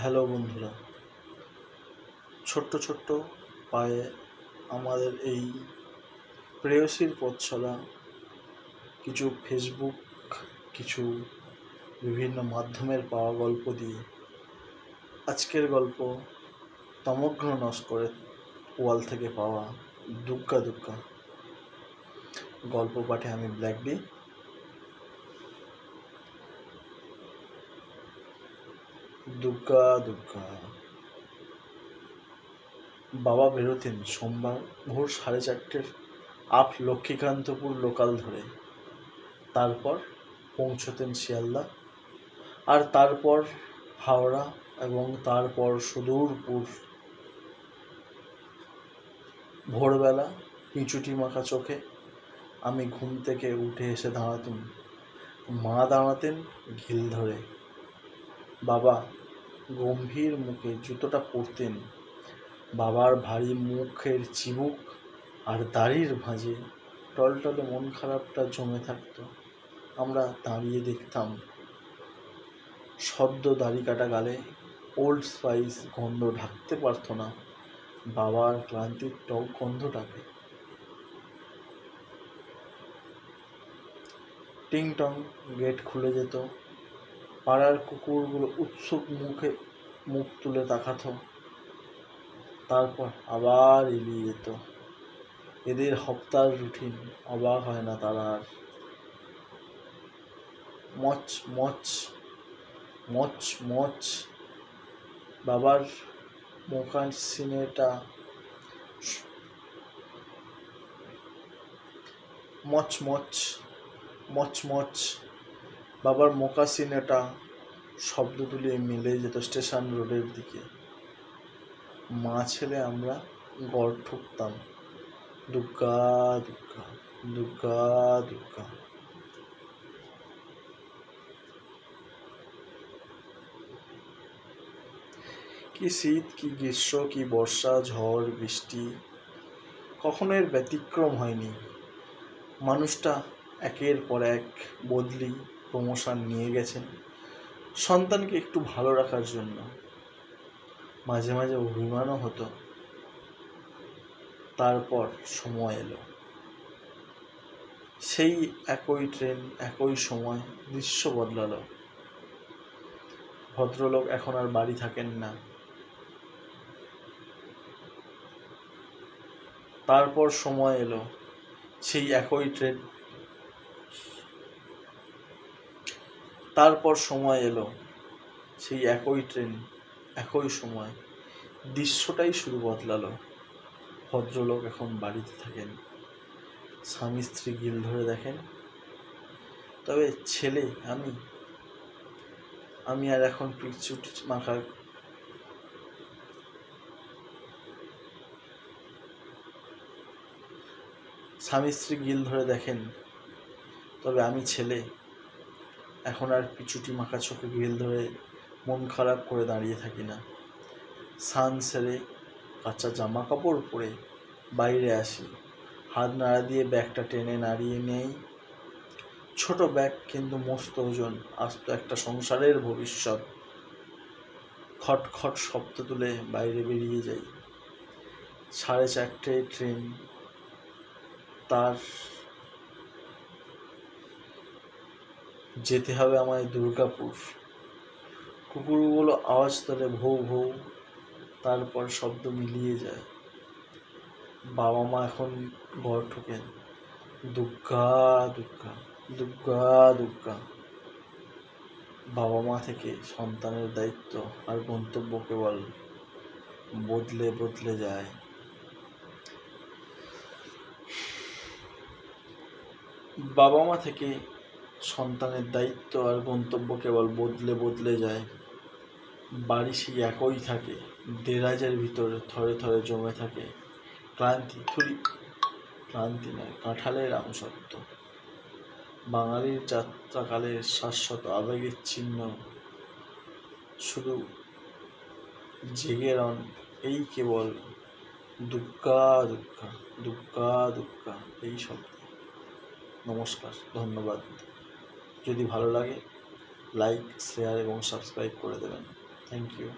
Hello বন্ধুরা, ছোট্ট ছোট্ট পায়ে আমাদের এই প্রেয়সীর পথ চলা কিছু ফেসবুক, কিছু বিভিন্ন মাধ্যমের পাওয়া গল্প দিয়ে আজকের গল্প তমগ্ন নস্করের ওয়াল থেকে পাওয়া দুগ্গা দুগ্গা গল্প পাঠে আমি ব্ল্যাকডি। দুগ্গা দুগ্গা। বাবা বেরোতেন সোমবার ভোর 4:30 আপ লক্ষ্মীকান্তপুর লোকাল ধরে, তারপর পৌঁছতেন শিয়ালদা, আর তারপর হাওড়া, এবং তারপর সুদূরপুর। ভোরবেলা পিঁচুটি মাখা চোখে আমি ঘুম থেকে উঠে এসে দাঁড়াতুম, মা দাঁড়াতেন ঘিল ধরে। বাবা গম্ভীর মুখে জুতোটা পরতেন। বাবার ভারী মুখের চিবুক আর দাড়ির ভাঁজে টলটলে মন খারাপটা জমে থাকত। আমরা দাঁড়িয়ে দেখতাম। সদ্য দাড়ি কাটা গালে ওল্ড স্পাইস গন্ধ ঢাকতে পারত না বাবার ক্লান্তির টক গন্ধটাকে। টিং টং গেট খুলে যেত। পাড়ার কুকুরগুলো উৎসুক মুখে মুখ তুলে তাকাত, তারপর আবার এলিয়ে যেত। এদের হপ্তার রুটিন, অবাক হয় না তারা আর। মচ মচ মচ মচ। বাবার মোকাসিনেটা মচ মচ মচ মচ। বাবার মোকাসিনেটা শব্দ তুলে মিলে যেত স্টেশন রোডের দিকে। মা ছেলে আমরা গড় ঠুকতাম, দুগ্গা দুগ্গা দুগ্গা দুগ্গা। কি শীত, কি গ্রীষ্ম, কি বর্ষা, ঝড় বৃষ্টি, কখনো এর ব্যতিক্রম হয়নি। মানুষটা একের পর এক বদলি, প্রমোশন নিয়ে গেছেন সন্তানকে একটু ভালো রাখার জন্য। মাঝে মাঝে অভিমানও হতো। তারপর সময় এলো, সেই একই ট্রেন, একই সময়, দৃশ্য বদলালো। ভদ্রলোক এখন আর বাড়ি থাকেন না। তারপর সময় এলো, সেই একই ট্রেন, তারপর সময় এলো, সেই একই ট্রেন, একই সময়, দৃশ্যটাই শুধু বদলালো। ভদ্রলোক এখন বাড়িতে থাকেন, স্বামী স্ত্রী গিল ধরে দেখেন। তবে ছেলে আমি আর এখন পিছুটি মাখা স্বামী স্ত্রী গিল ধরে দেখেন। তবে আমি ছেলে এখন আর পিছুটি মাখা চোখে গিল ধরে মন খারাপ করে দাঁড়িয়ে থাকি না। স্নান সেরে কাঁচা জামা কাপড় পরে বাইরে আসি, হাত নাড়া দিয়ে ব্যাগটা টেনে নাড়িয়ে নেই। ছোট ব্যাগ, কিন্তু মস্ত ওজন, আস্ত একটা সংসারের ভবিষ্যৎ। খট খট শব্দ তুলে বাইরে বেরিয়ে যাই। 4:30 ট্রেন, তার যেতে হবে আমায় দুর্গাপুর। কুকুরগুলো আওয়াজ তোলে ভৌ ভৌ, তারপর শব্দ মিলিয়ে যায়। বাবা মা এখন ঘর ঢোকেন, দুগ্গা দুগ্গা দুগ্গা দুগ্গা। বাবা মা থেকে সন্তানের দায়িত্ব আর গন্তব্য কেবল বদলে বদলে যায়। বাবা মা থেকে সন্তানের দায়িত্ব আর গন্তব্য কেবল বদলে বদলে যায়। বাড়ি সেই একই থাকে, দেরাজের ভিতরে থরে থরে জমে থাকে ক্লান্তি, ক্লান্তি নয়, কাঁঠালের আমসত্ব। বাঙালির যাত্রাকালের শাশ্বত আবেগের চিহ্ন শুধু জেগে রন এই কেবল দুগ্গা দুগ্গা দুগ্গা দুগ্গা এই শব্দ। নমস্কার, ধন্যবাদ। যদি ভালো লাগে লাইক, শেয়ার এবং সাবস্ক্রাইব করে দেবেন। Thank you.